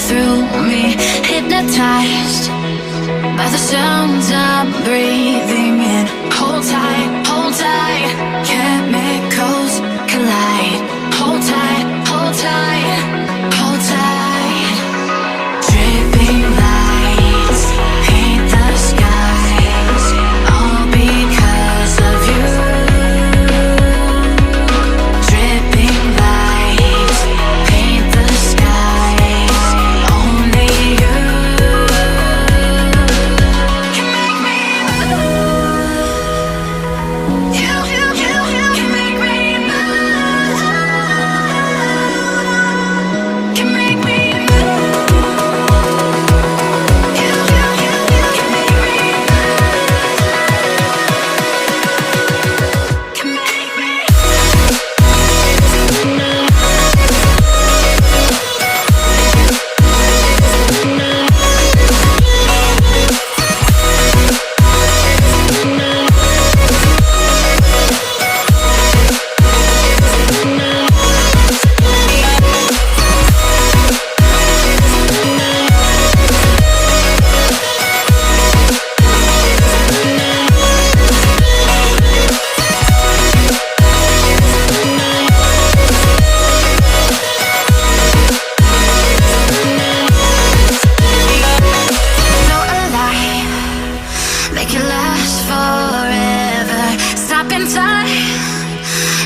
through me, hypnotized by the sounds I'm breathing in. Hold tight, chemicals collide. Hold tight, hold tight, hold tight. Dripping lights paint the skies, all because of you. Dripping lights paint the skies, only you can make me move. You can make me move. Can make me move. You can make me move. Can make me. So alive, make it last forever. Stop in time,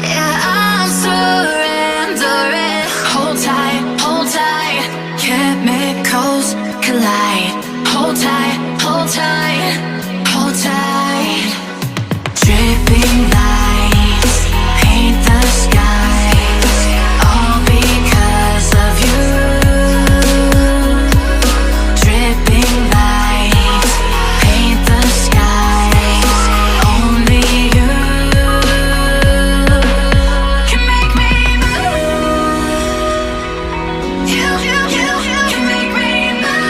yeah, I'm surrendering. Hold tight, chemicals collide. Hold tight, hold tight, hold tight. Dripping lights paint the skies, all because of you. Dripping lights paint the skies, only you can make me move. You can make me move.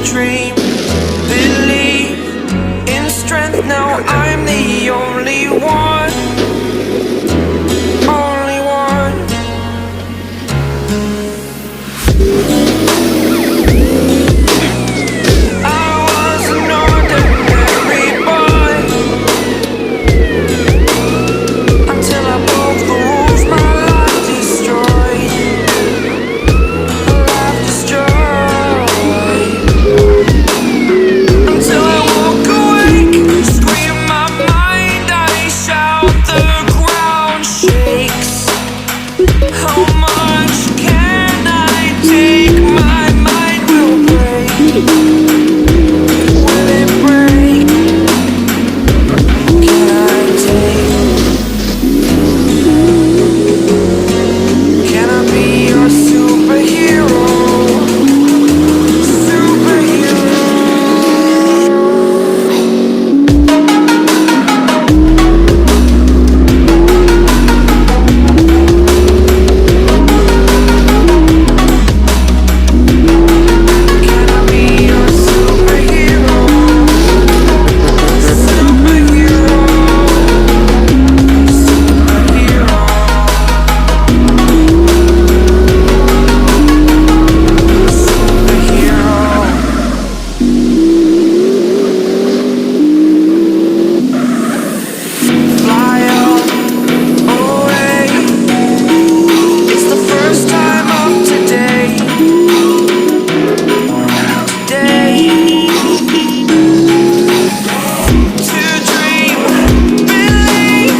dream. Believe in strength, now I'm the only one. Only one. I was an ordinary boy until I broke the rules, my life destroyed. Life destroyed. Until I woke awake, scream my mind, I shout, the ground shakes. How much can I take? My mind will break. Will it break? Can I take? Can I be your superhero? Superhero. Can I be your superhero? Superhero. Superhero. Superhero. Fly away. It's the first time of today. Today. To dream, believe.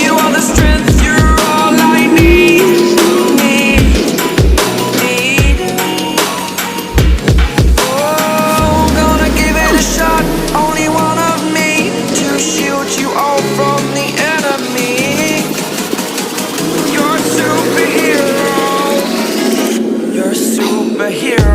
You are the strength, you're all I need. Need. Oh, gonna give it a shot. Only one of me to shield you all from the enemy. You're a superhero. You're a superhero.